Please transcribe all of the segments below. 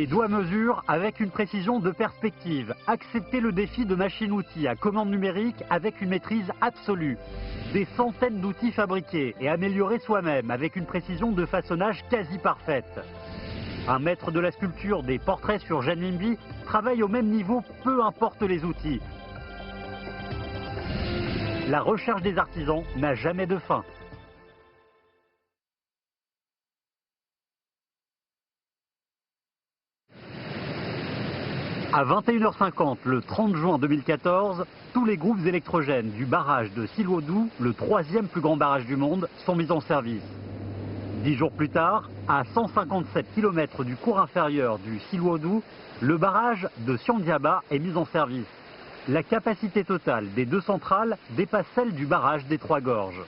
Les doigts mesurent avec une précision de perspective. Accepter le défi de machine-outil à commande numérique avec une maîtrise absolue. Des centaines d'outils fabriqués et améliorés soi-même avec une précision de façonnage quasi parfaite. Un maître de la sculpture des portraits sur Genlimbi travaille au même niveau, peu importe les outils. La recherche des artisans n'a jamais de fin. À 21h50, le 30 juin 2014, tous les groupes électrogènes du barrage de Silvodou, le troisième plus grand barrage du monde, sont mis en service. 10 jours plus tard, à 157 km du cours inférieur du Silvodou, le barrage de Siandiaba est mis en service. La capacité totale des deux centrales dépasse celle du barrage des Trois Gorges.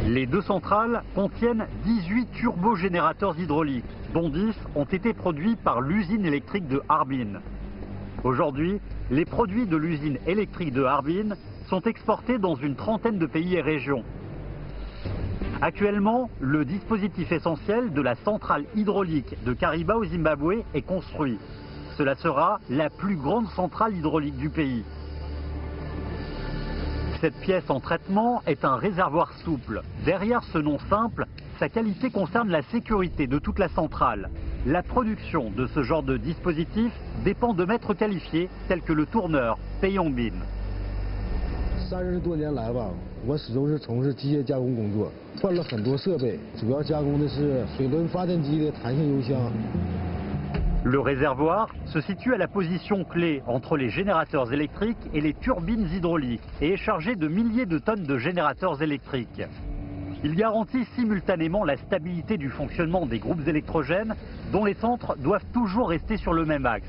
Les deux centrales contiennent 18 turbogénérateurs hydrauliques, dont 10 ont été produits par l'usine électrique de Harbin. Aujourd'hui, les produits de l'usine électrique de Harbin sont exportés dans une trentaine de pays et régions. Actuellement, le dispositif essentiel de la centrale hydraulique de Kariba au Zimbabwe est construit. Cela sera la plus grande centrale hydraulique du pays. Cette pièce en traitement est un réservoir souple. Derrière ce nom simple, sa qualité concerne la sécurité de toute la centrale. La production de ce genre de dispositif dépend de maîtres qualifiés tels que le tourneur Peiyongbin. 30多年来吧，我始终是从事机械加工工作，换了很多设备，主要加工的是水轮发电机的弹性油箱。 Le réservoir se situe à la position clé entre les générateurs électriques et les turbines hydrauliques et est chargé de milliers de tonnes de générateurs électriques. Il garantit simultanément la stabilité du fonctionnement des groupes électrogènes dont les centres doivent toujours rester sur le même axe.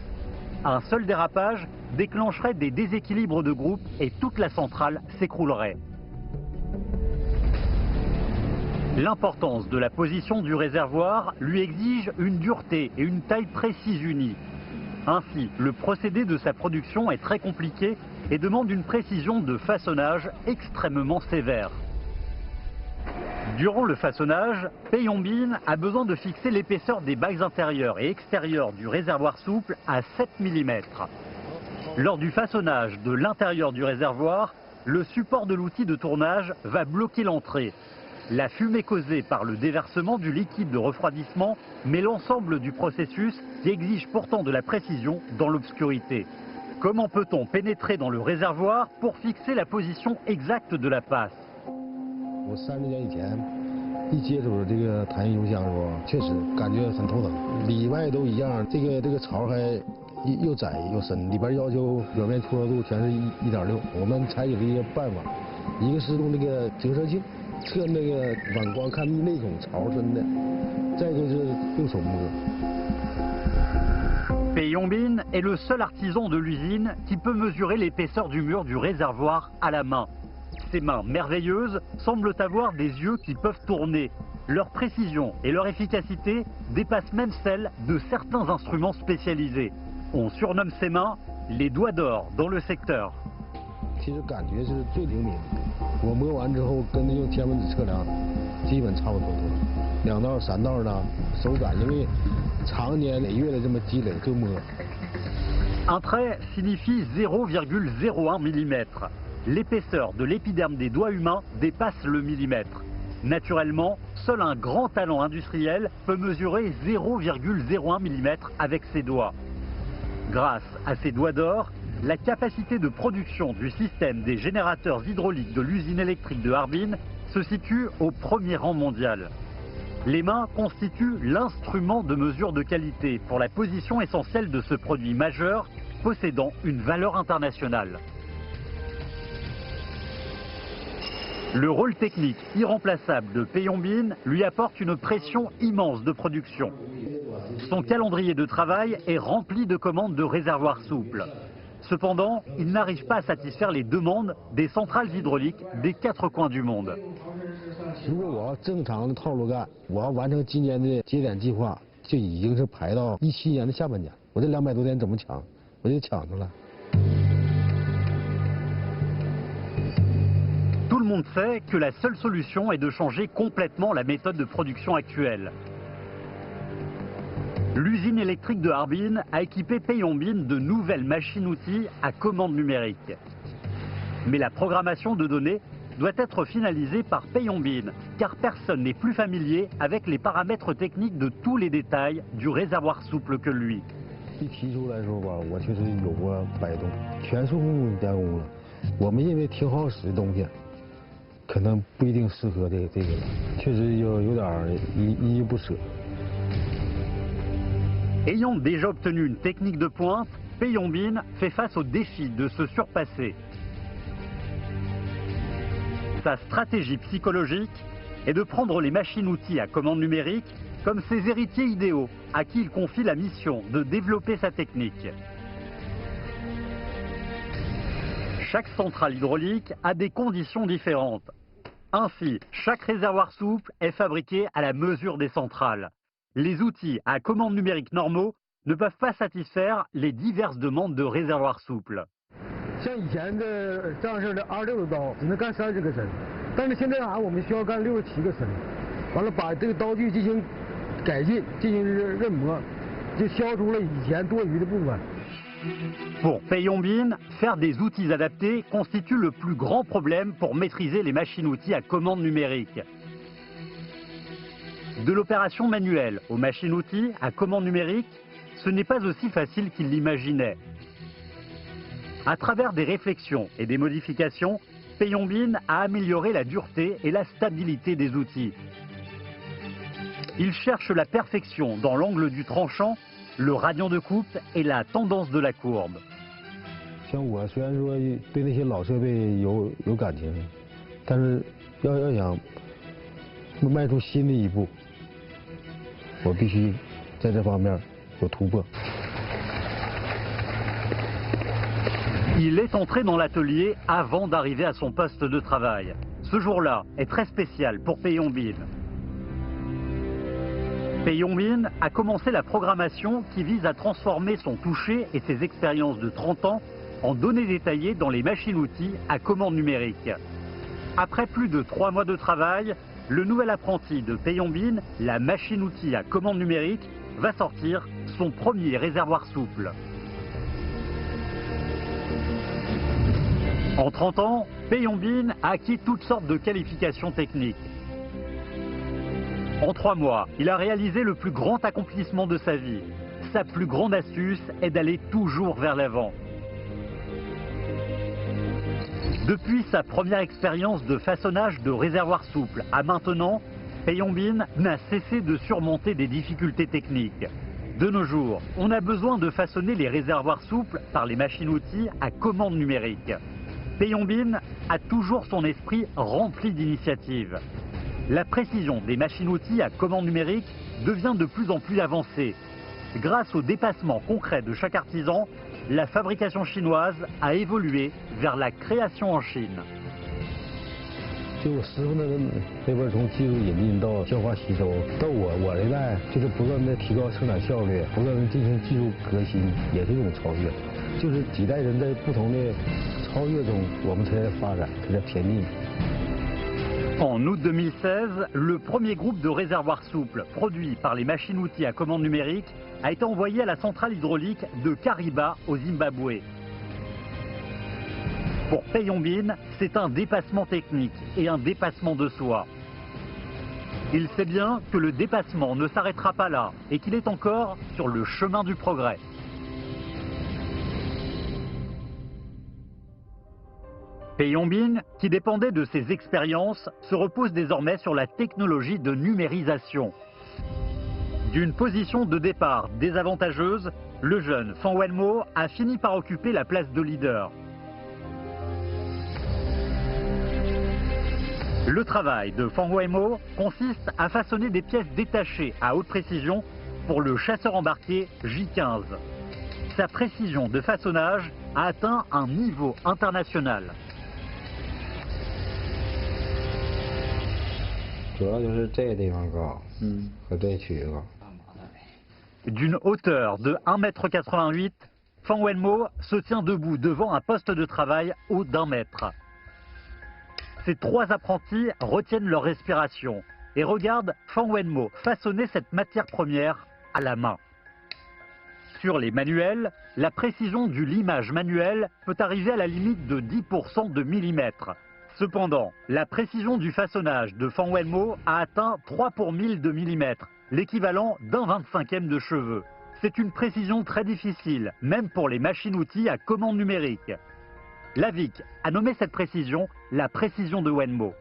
Un seul dérapage déclencherait des déséquilibres de groupe et toute la centrale s'écroulerait. L'importance de la position du réservoir lui exige une dureté et une taille précise unies. Ainsi, le procédé de sa production est très compliqué et demande une précision de façonnage extrêmement sévère. Durant le façonnage, Peiyongbin a besoin de fixer l'épaisseur des bagues intérieures et extérieures du réservoir souple à 7 mm. Lors du façonnage de l'intérieur du réservoir, le support de l'outil de tournage va bloquer l'entrée. La fumée causée par le déversement du liquide de refroidissement met l'ensemble du processus qui exige pourtant de la précision dans l'obscurité. Comment peut-on pénétrer dans le réservoir pour fixer la position exacte de la passe? 我30年以前一接触这个弹性油箱的时候，确实感觉很头疼，里外都一样，这个槽还又窄又深，里边要求表面粗糙度全是1.6。我们采取了一些办法，一个是用那个折射镜。 测那个反光看内孔槽深的，再就是用手摸。Peiyongbin est le seul artisan de l'usine qui peut mesurer l'épaisseur du mur du réservoir à la main. Ses mains merveilleuses semblent avoir des yeux qui peuvent tourner. Leur précision et leur efficacité dépassent même celles de certains instruments spécialisés. On surnomme ces mains les doigts d'or dans le secteur. 其实感觉是最灵敏。我摸完之后，跟那用天文纸测量，基本差不多，2道3道的手感，因为常年累月的这么积累就摸。Un trait signifie 0,01 mm. L'épaisseur de l'épiderme des doigts humains dépasse le millimètre. Naturellement, seul un grand talent industriel peut mesurer 0,01 mm avec ses doigts. Grâce à ces doigts d'or, la capacité de production du système des générateurs hydrauliques de l'usine électrique de Harbin se situe au premier rang mondial. Les mains constituent l'instrument de mesure de qualité pour la position essentielle de ce produit majeur possédant une valeur internationale. Le rôle technique irremplaçable de Peiyongbin lui apporte une pression immense de production. Son calendrier de travail est rempli de commandes de réservoirs souples. Cependant, il n'arrive pas à satisfaire les demandes des centrales hydrauliques des 4 coins du monde. 如果我要正常的套路干，我要完成今年的节点计划，就已经是排到17年的下半年。我这200多天怎么抢？我就抢着了。 Tout le monde sait que la seule solution est de changer complètement la méthode de production actuelle. L'usine électrique de Harbin a équipé Peiyongbin de nouvelles machines-outils à commande numérique. Mais la programmation de données doit être finalisée par Peiyongbin, car personne n'est plus familier avec les paramètres techniques de tous les détails du réservoir souple que lui. 一提出来说吧，我确实有过摆动，全数公加工了。我们认为挺好使的东西，可能不一定适合这个，确实有点依依不舍。 Ayant déjà obtenu une technique de pointe, Peiyongbin fait face au défi de se surpasser. Sa stratégie psychologique est de prendre les machines-outils à commande numérique comme ses héritiers idéaux, à qui il confie la mission de développer sa technique. Chaque centrale hydraulique a des conditions différentes. Ainsi, chaque réservoir souple est fabriqué à la mesure des centrales. Les outils à commande numérique normaux ne peuvent pas satisfaire les diverses demandes de réservoirs souples. 像以前的这样式的26个刀只能干30个针，但是现在我们需要干67个针，完了把这个刀具进行改进，进行刃磨，就消除了以前多余的部分。 Pour Peiyongbin, faire des outils adaptés constitue le plus grand problème pour maîtriser les machines-outils à commande numérique. De l'opération manuelle aux machines-outils à commande numérique, ce n'est pas aussi facile qu'il l'imaginait. À travers des réflexions et des modifications, Peiyongbin a amélioré la dureté et la stabilité des outils. Il cherche la perfection dans l'angle du tranchant, le radian de coupe et la tendance de la courbe. 像我虽然说对那些老设备有感情，但是要想迈出新的一步，我必须在这方面有突破。 Il est entré dans l'atelier avant d'arriver à son poste de travail. Ce jour-là est très spécial pour Peiyongbin. Peiyongbin a commencé la programmation qui vise à transformer son toucher et ses expériences de 30 ans en données détaillées dans les machines-outils à commande numérique. Après plus de 3 mois de travail, le nouvel apprenti de Peiyongbin, la machine-outil à commande numérique, va sortir son premier réservoir souple. En 30 ans, Peiyongbin a acquis toutes sortes de qualifications techniques. En 3 mois, il a réalisé le plus grand accomplissement de sa vie. Sa plus grande astuce est d'aller toujours vers l'avant. Depuis sa première expérience de façonnage de réservoirs souples à maintenant, Peiyongbin n'a cessé de surmonter des difficultés techniques. De nos jours, on a besoin de façonner les réservoirs souples par les machines-outils à commande numérique. Peiyongbin a toujours son esprit rempli d'initiatives. La précision des machines-outils à commande numérique devient de plus en plus avancée. Grâce au dépassement concret de chaque artisan, la fabrication chinoise a évolué vers la création en Chine. 就师傅那边从技术引进到消化吸收，到我这代就是不断的提高生产效率，不断的进行技术革新，也是一种超越。就是几代人在不同的超越中，我们才在发展，才在前进。 En août 2016, le premier groupe de réservoirs souples produits par les machines-outils à commande numérique a été envoyé à la centrale hydraulique de Kariba au Zimbabwe. Pour Peiyongbin, c'est un dépassement technique et un dépassement de soi. Il sait bien que le dépassement ne s'arrêtera pas là et qu'il est encore sur le chemin du progrès. Peiyongbin, qui dépendait de ses expériences, se repose désormais sur la technologie de numérisation. D'une position de départ désavantageuse, le jeune Fan Wenmo a fini par occuper la place de leader. Le travail de Fan Wenmo consiste à façonner des pièces détachées à haute précision pour le chasseur embarqué J-15. Sa précision de façonnage a atteint un niveau international. 主要就是这个地方高，和这区域高。 D'une hauteur de 1,88 m, Fan Wenmo se tient debout devant un poste de travail haut d'1 mètre. Ces 3 apprentis retiennent leur respiration et regardent Fan Wenmo façonner cette matière première à la main. Sur les manuels, la précision du limage manuel peut arriver à la limite de 10% de millimètre. Cependant, la précision du façonnage de Fan Wenmo a atteint 3 pour 1000 de millimètre, l'équivalent d'un 25e de cheveux. C'est une précision très difficile, même pour les machines-outils à commande numérique. Lavic a nommé cette précision la précision de Wenmo.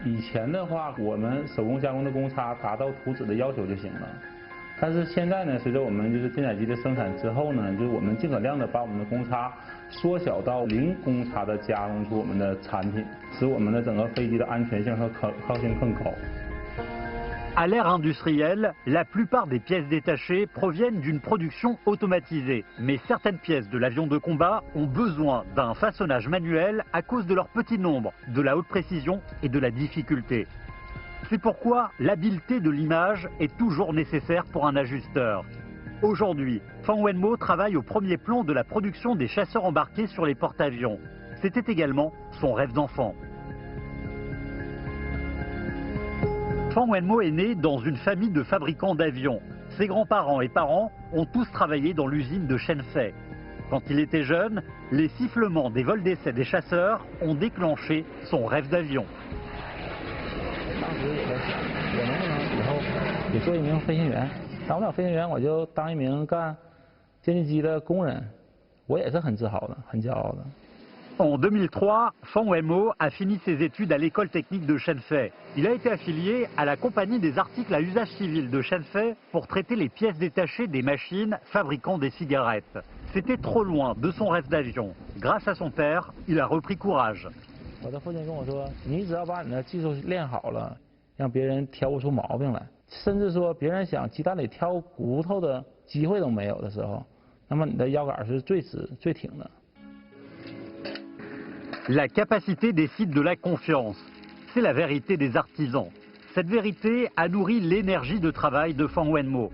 以前的话，我们手工加工的公差达到图纸的要求就行了。但是现在呢，随着我们电载机的生产之后呢，我们尽可量的把我们的公差缩小到零公差的加工出我们的产品，使我们的整个飞机的安全性和可靠性更高。 À l'ère industrielle, la plupart des pièces détachées proviennent d'une production automatisée. Mais certaines pièces de l'avion de combat ont besoin d'un façonnage manuel à cause de leur petit nombre, de la haute précision et de la difficulté. C'est pourquoi l'habileté de l'image est toujours nécessaire pour un ajusteur. Aujourd'hui, Fan Wenmo travaille au premier plan de la production des chasseurs embarqués sur les porte-avions. C'était également son rêve d'enfant. Fan Wenmo est né dans une famille de fabricants d'avions. Ses grands-parents et parents ont tous travaillé dans l'usine de Shenfei. Quand il était jeune, les sifflements des vols d'essai des chasseurs ont déclenché son rêve d'avion. 当时我在想，我能不能以后也做一名飞行员？当不了飞行员，我就当一名干电机机的工人。我也是很自豪的，很骄傲的。 En 2003, Fan Wenmo a fini ses études à l'école technique de Shenfei. Il a été affilié à la compagnie des articles à usage civil de Shenfei pour traiter les pièces détachées des machines fabriquant des cigarettes. C'était trop loin de son rêve d'avion. Grâce à son père, il a repris courage. 我的父亲跟我说，你只要把你的技术练好了，让别人挑不出毛病来，甚至说别人想鸡蛋里挑骨头的机会都没有的时候，那么你的腰杆是最直最挺的。 La capacité décide de la confiance. C'est la vérité des artisans. Cette vérité a nourri l'énergie de travail de Fan Wenmo.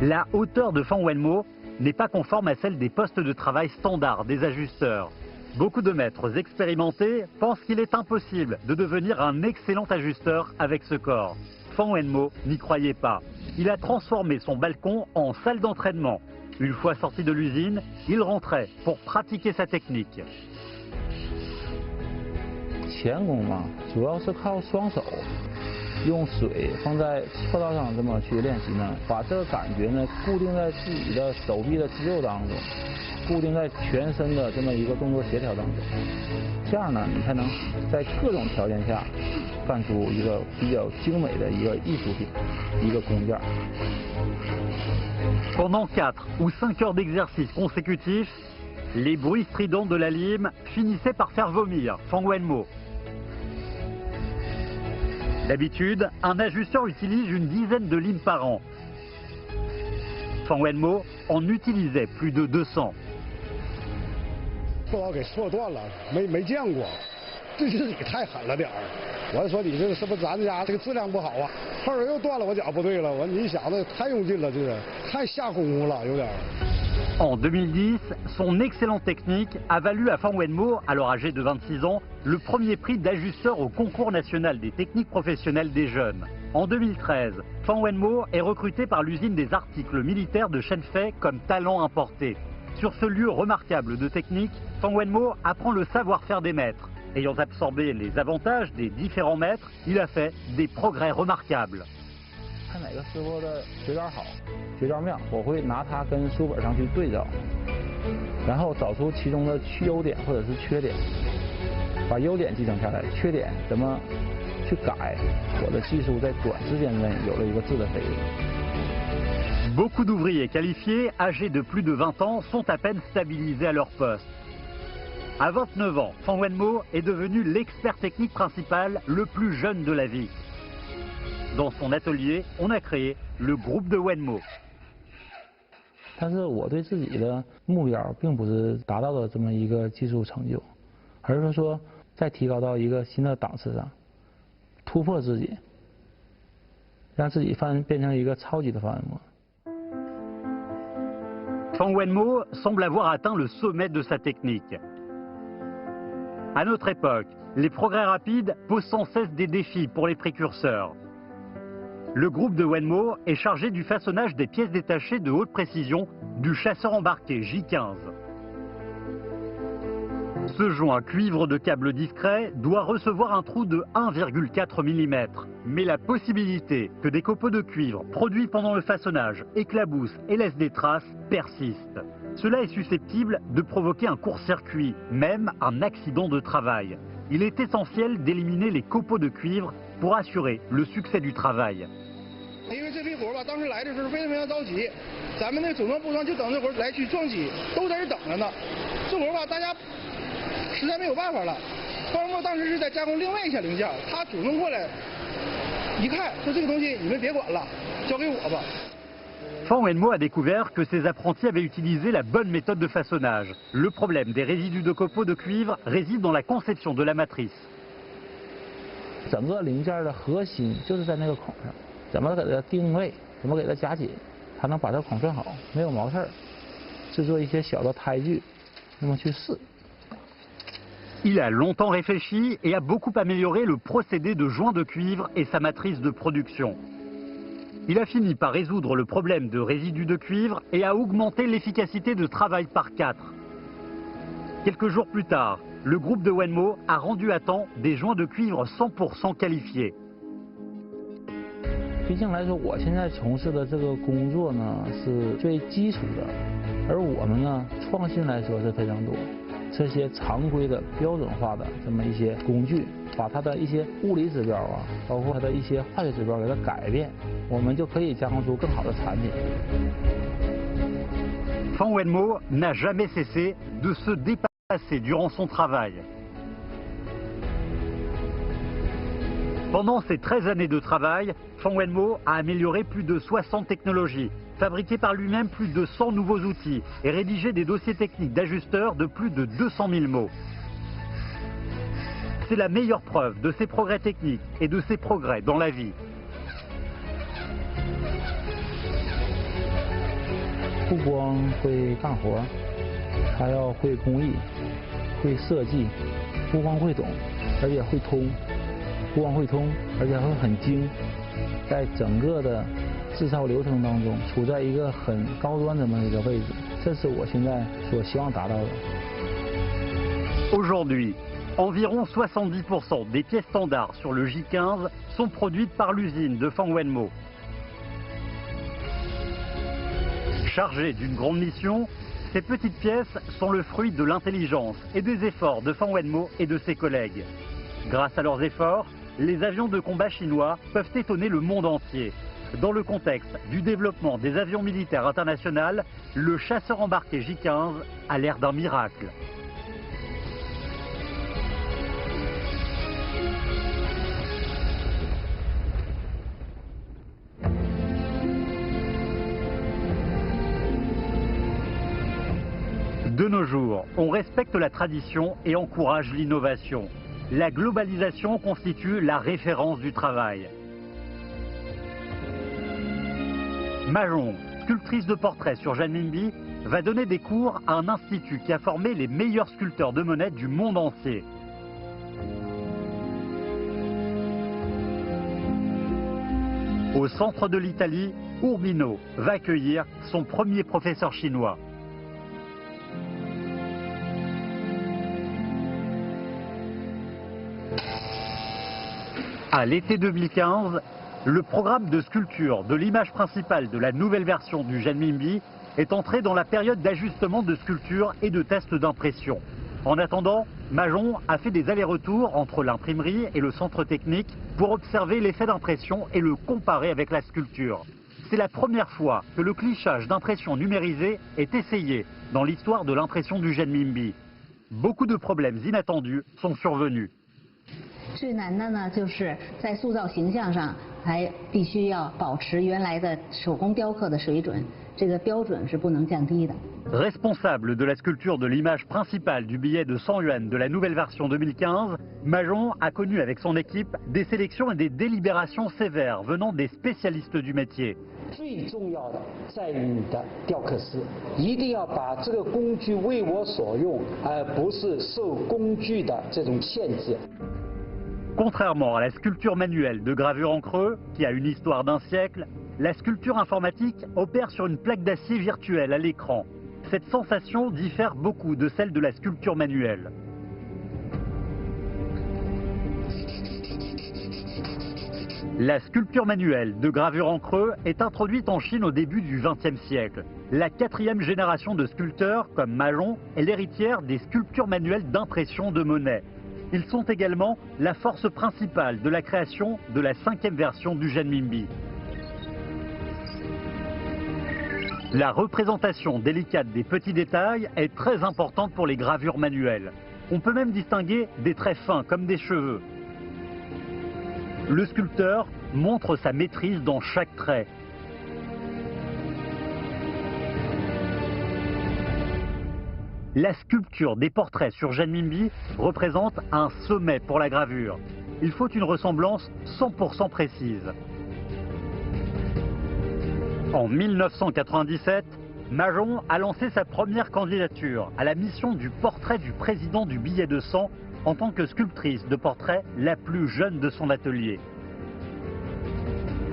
La hauteur de Fan Wenmo n'est pas conforme à celle des postes de travail standards des ajusteurs. Beaucoup de maîtres expérimentés pensent qu'il est impossible de devenir un excellent ajusteur avec ce corps. Fan Wenmo n'y croyait pas. Il a transformé son balcon en salle d'entraînement. Une fois sorti de l'usine, il rentrait pour pratiquer sa technique. 钳工嘛，主要是靠双手，用水放在锉刀上这么去练习呢，把这个感觉呢固定在自己的手臂的肌肉当中，固定在全身的这么一个动作协调当中，这样呢你才能在各种条件下干出一个比较精美的一个艺术品，一个工件。 Pendant 4 ou 5 heures d'exercice consécutifs, les bruits stridents de la lime finissaient par faire vomir Fan Wenmo. D'habitude, un ajusteur utilise une dizaine de limes par an. Fan Wenmo en utilisait plus de 200. 不老给戳断了，没见过，对自己太狠了点儿。我说你这个是不是咱家这个质量不好啊？后来又断了，我讲不对了，我你想的太用劲了，这个太下功夫了，有点。 En 2010, son excellente technique a valu à Fan Wenmo, alors âgé de 26 ans, le premier prix d'ajusteur au concours national des techniques professionnelles des jeunes. En 2013, Fan Wenmo est recruté par l'usine des articles militaires de Shenfei comme talent importé. Sur ce lieu remarquable de technique, Fan Wenmo apprend le savoir-faire des maîtres. Ayant absorbé les avantages des différents maîtres, il a fait des progrès remarquables. 看哪个师傅的绝招好，绝招妙，我会拿它跟书本上去对照，然后找出其中的优点或者是缺点，把优点继承下来，缺点怎么去改，我的技术在短时间内有了一个质的飞跃。 Beaucoup d'ouvriers qualifiés, âgés de plus de 20 ans, sont à peine stabilisés à leur poste. À 29 ans, Fan Wenmo est devenu l'expert technique principal le plus jeune de la vie. Dans son atelier, on a créé le groupe de Wenmo. 但是我对自己的目标并不是达到了这么一个技术成就，而是说再提高到一个新的档次上，突破自己，让自己变成一个超级的Fan Wenmo。 Fan Wenmo semble avoir atteint le sommet de sa technique. À notre époque, les progrès rapides posent sans cesse des défis pour les précurseurs. Le groupe de Wenmo est chargé du façonnage des pièces détachées de haute précision du chasseur embarqué J15. Ce joint cuivre de câble discret doit recevoir un trou de 1,4 mm. Mais la possibilité que des copeaux de cuivre produits pendant le façonnage éclaboussent et laissent des traces persiste. Cela est susceptible de provoquer un court-circuit, même un accident de travail. Il est essentiel d'éliminer les copeaux de cuivre pour assurer le succès du travail. 因为这批活吧，当时来的时候非常非常着急，咱们那组装部装就等这会儿来去撞击，都在这等着呢。这活吧，大家实在没有办法了。方墨当时是在加工另外一项零件，他主动过来一看，说这个东西你们别管了，交给我吧。 Fan Wenmo a découvert que ses apprentis avaient utilisé la bonne méthode de façonnage. Le problème des résidus de copeaux de cuivre réside dans la conception de la matrice. 整个零件的核心就是在那个孔上，怎么给它定位，怎么给它夹紧，才能把这孔顺好，没有毛事儿。制作一些小的胎具，那么去试。 Il a longtemps réfléchi et a beaucoup amélioré le procédé de joint de cuivre et sa matrice de production. Il a fini par résoudre le problème de résidus de cuivre et a augmenté l'efficacité de travail par 4. Quelques jours plus tard, le groupe de Wenmo a rendu à temps des joints de cuivre 100% qualifiés. 毕竟来说，我现在从事的这个工作呢是最基础的，而我们呢创新来说是非常多。这些常规的标准化的这么一些工具，把它的一些物理指标啊，包括它的一些化学指标给它改变，我们就可以加工出更好的产品。 Fan Wenmo n'a jamais cessé de se dépasser durant son travail. Pendant ces 13 années de travail, Fan Wenmo a amélioré plus de 60 technologies, fabriqué par lui-même plus de 100 nouveaux outils et rédigé des dossiers techniques d'ajusteurs de plus de 200 000 mots. C'est la meilleure preuve de ses progrès techniques et de ses progrès dans la vie. 不光会干活，还要会工艺、会设计，不光会懂，而且会通。不光会通，而且会很精，在整个的制造流程当中，处在一个很高端这么一个位置，这是我现在所希望达到的。 Aujourd'hui, environ 70% des pièces standards sur le J15 sont produites par l'usine de Fan Wenmo. Chargées d'une grande mission, ces petites pièces sont le fruit de l'intelligence et des efforts de Fan Wenmo et de ses collègues. Grâce à leurs efforts, les avions de combat chinois peuvent étonner le monde entier. Dans le contexte du développement des avions militaires internationaux, le chasseur embarqué J15 a l'air d'un miracle. De nos jours, on respecte la tradition et encourage l'innovation. La globalisation constitue la référence du travail. Mahjong, sculptrice de portraits sur Janminbi, va donner des cours à un institut qui a formé les meilleurs sculpteurs de monnaie du monde entier. Au centre de l'Italie, Urbino va accueillir son premier professeur chinois. À l'été 2015, le programme de sculpture de l'image principale de la nouvelle version du Janminbi est entré dans la période d'ajustement de sculpture et de test d'impression. En attendant, Mahjong a fait des allers-retours entre l'imprimerie et le centre technique pour observer l'effet d'impression et le comparer avec la sculpture. C'est la première fois que le clichage d'impression numérisée est essayé dans l'histoire de l'impression du Janminbi. Beaucoup de problèmes inattendus sont survenus. 最难的呢，就是在塑造形象上，还必须要保持原来的手工雕刻的水准，这个标准是不能降低的。 Responsable de la sculpture de l'image principale du billet de 100 yuan de la nouvelle version 2015, Mahjong a connu avec son équipe des sélections et des délibérations sévères venant des spécialistes du métier. 最重要的在于你的雕刻师，一定要把这个工具为我所用，而不是受工具的这种限制。Contrairement à la sculpture manuelle de gravure en creux, qui a une histoire d'un siècle, la sculpture informatique opère sur une plaque d'acier virtuelle à l'écran. Cette sensation diffère beaucoup de celle de la sculpture manuelle. La sculpture manuelle de gravure en creux est introduite en Chine au début du XXe siècle. La 4e génération de sculpteurs, comme Majon, est l'héritière des sculptures manuelles d'impression de Monet. Ils sont également la force principale de la création de la 5e version du Zhenminbi. La représentation délicate des petits détails est très importante pour les gravures manuelles. On peut même distinguer des traits fins comme des cheveux. Le sculpteur montre sa maîtrise dans chaque trait. La sculpture des portraits sur Zhenminbi représente un sommet pour la gravure. Il faut une ressemblance 100% précise. En 1997, Majon a lancé sa première candidature à la mission du portrait du président du billet de 100 en tant que sculptrice de portrait la plus jeune de son atelier.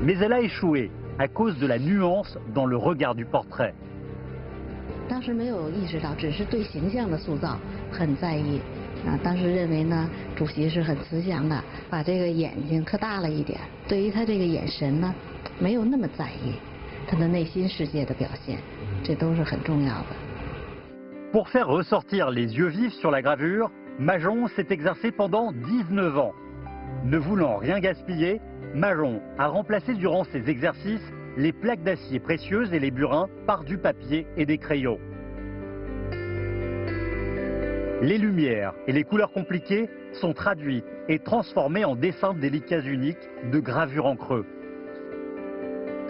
Mais elle a échoué à cause de la nuance dans le regard du portrait. 当时没有意识到，只是对形象的塑造很在意。当时认为呢，主席是很慈祥的，把这个眼睛刻大了一点。对于他这个眼神呢，没有那么在意他的内心世界的表现，这都是很重要的。Pour faire ressortir les yeux vifs sur la gravure, Majon s'est exercé pendant 19 ans. Ne voulant rien gaspiller, Majon a remplacé durant ses exercices les plaques d'acier précieuses et les burins par du papier et des crayons. Les lumières et les couleurs compliquées sont traduites et transformées en dessins délicats uniques de gravure en creux.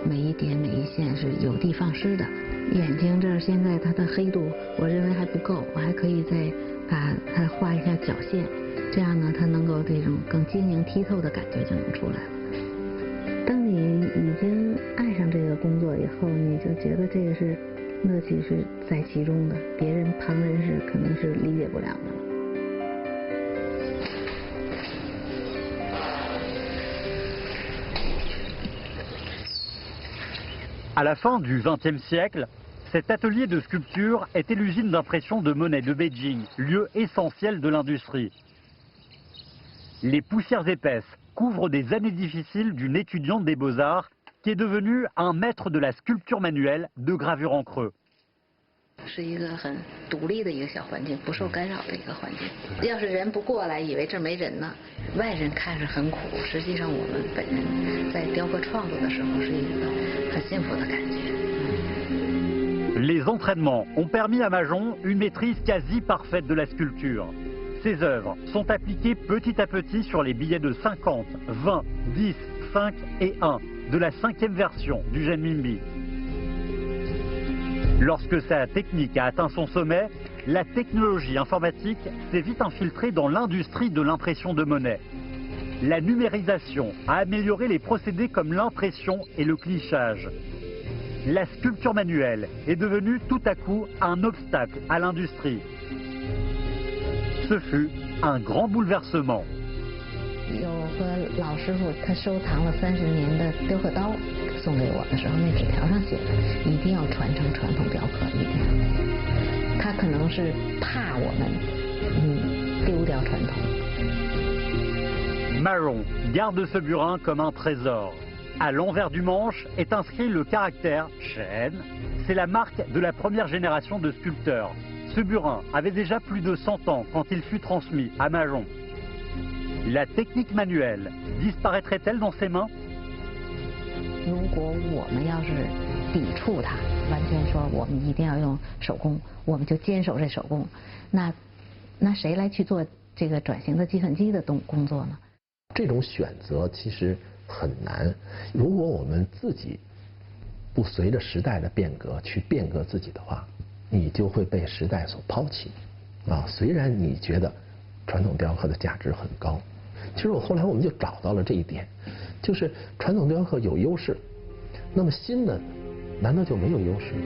每一点每一线是有的放矢的。眼睛这儿现在它的黑度，我认为还不够，我还可以再把它画一下角线，这样呢，它能够这种更晶莹剔透的感觉就能出来了。当你已经爱上这个工作以后，你就觉得这个是乐趣是在其中的，别人旁人是可能是理解不了的。 À la fin du XXe siècle, cet atelier de sculpture était l'usine d'impression de Monet de Beijing, lieu essentiel de l'industrie. Les poussières épaisses couvrent des années difficiles d'une étudiante des Beaux-Arts qui est devenue un maître de la sculpture manuelle de gravure en creux. 是一个很独立的一个小环境，不受干扰的一个环境。要是人不过来，以为这没人呢，外人看是很苦，实际上我们本人在雕刻创作的时候是一个很幸福的感觉。Les entraînements ont permis à Majon une maîtrise quasi parfaite de la sculpture. Ses œuvres sont appliquées petit à petit sur les billets de 50, 20, 10, 5 et 1 de la 5e version du Zhenminbi. Lorsque sa technique a atteint son sommet, la technologie informatique s'est vite infiltrée dans l'industrie de l'impression de Monet. La numérisation a amélioré les procédés comme l'impression et le clichage. La sculpture manuelle est devenue tout à coup un obstacle à l'industrie. Ce fut un grand bouleversement. 有个老师傅，他收藏了30年的雕刻刀，送给我的时候，那纸条上写的一定要传承传统雕刻，一定要。他可能是怕我们丢掉传统。Majon garde ce burin comme un trésor. À l'envers du manche est inscrit le caractère Shen. C'est la marque de la première génération de sculpteurs. Ce burin avait déjà plus de 100 ans quand il fut transmis à Majon. La technique manuelle disparaîtrait-elle dans ses mains? 如果我们要是抵触它，完全说我们一定要用手工，我们就坚守这手工，那谁来去做这个转型的计算机的工作呢？这种选择其实很难。如果我们自己不随着时代的变革去变革自己的话，你就会被时代所抛弃。虽然你觉得传统雕刻的价值很高，其实后来我们就找到了这一点，就是传统雕刻有优势，那么新的难道就没有优势吗？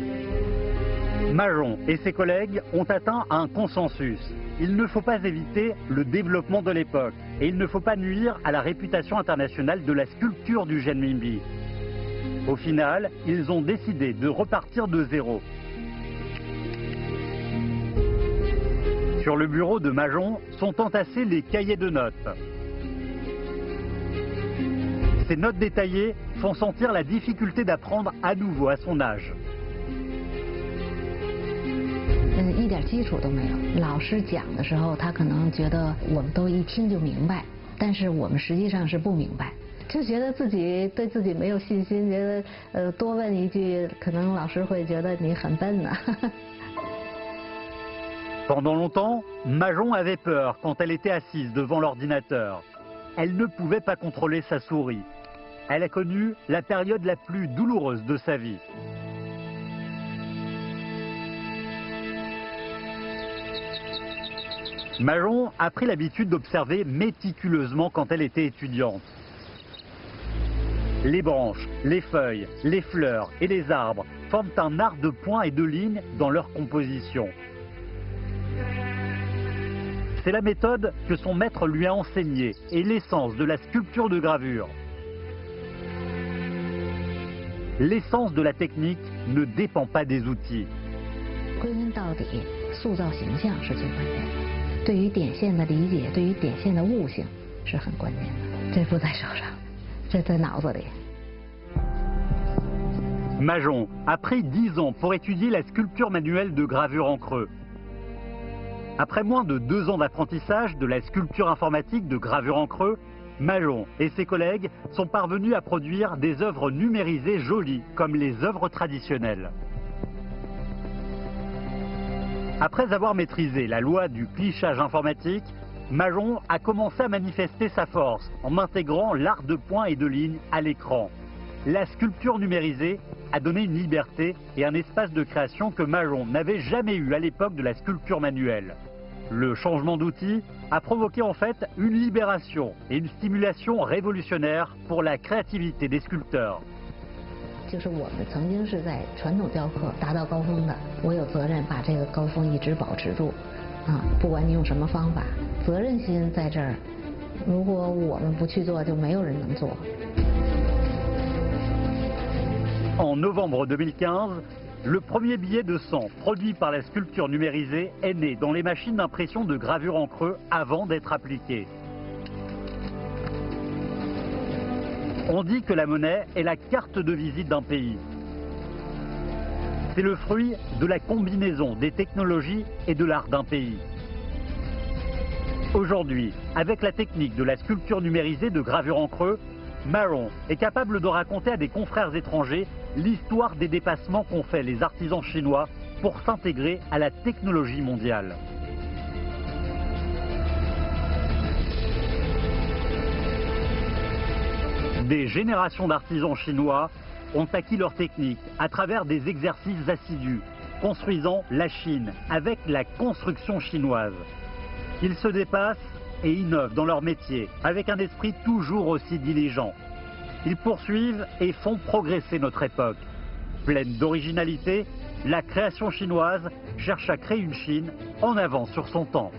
Majon et ses collègues ont atteint un consensus. Il ne faut pas éviter le développement de l'époque et il ne faut pas nuire à la réputation internationale de la sculpture du Genminbi. Au final, ils ont décidé de repartir de zéro. Sur le bureau de Majon sont entassés les cahiers de notes. Ces notes détaillées font sentir la difficulté d'apprendre à nouveau à son âge. 一点基础都没有。老师讲的时候，他可能觉得我们都一听就明白，但是我们实际上是不明白，就觉得自己对自己没有信心，觉得多问一句，可能老师会觉得你很笨呢。Pendant longtemps, Majon avait peur quand elle était assise devant l'ordinateur. Elle ne pouvait pas contrôler sa souris. Elle a connu la période la plus douloureuse de sa vie. Majon a pris l'habitude d'observer méticuleusement quand elle était étudiante. Les branches, les feuilles, les fleurs et les arbres forment un art de points et de lignes dans leur composition. C'est la méthode que son maître lui a enseignée et l'essence de la sculpture de gravure. L'essence de la technique ne dépend pas des outils. 归根到底，塑造形象是最关键的。对于点线的理解，对于点线的悟性是很关键的。这不在手上，这在脑子里。 Majon a pris 10 ans pour étudier la sculpture manuelle de gravure en creux. Après moins de 2 ans d'apprentissage de la sculpture informatique de gravure en creux, Majon et ses collègues sont parvenus à produire des œuvres numérisées jolies comme les œuvres traditionnelles. Après avoir maîtrisé la loi du clichage informatique, Majon a commencé à manifester sa force en intégrant l'art de points et de lignes à l'écran. La sculpture numérisée a donné une liberté et un espace de création que Majon n'avait jamais eu à l'époque de la sculpture manuelle. Le changement d'outil a provoqué en fait une libération et une stimulation révolutionnaire pour la créativité des sculpteurs. 就是我们曾经是在传统雕刻达到高峰的，我有责任把这个高峰一直保持住，不管你用什么方法，责任心在这儿。如果我们不去做，就没有人能做。 En novembre 2015, le premier billet de 100 produit par la sculpture numérisée est né dans les machines d'impression de gravure en creux avant d'être appliqué. On dit que la monnaie est la carte de visite d'un pays. C'est le fruit de la combinaison des technologies et de l'art d'un pays. Aujourd'hui, avec la technique de la sculpture numérisée de gravure en creux, Majon est capable de raconter à des confrères étrangers l'histoire des dépassements qu'ont fait les artisans chinois pour s'intégrer à la technologie mondiale. Des générations d'artisans chinois ont acquis leur technique à travers des exercices assidus, construisant la Chine avec la construction chinoise. Ils se dépassent et innovent dans leur métier avec un esprit toujours aussi diligent. Ils poursuivent et font progresser notre époque. Pleine d'originalité, la création chinoise cherche à créer une Chine en avance sur son temps.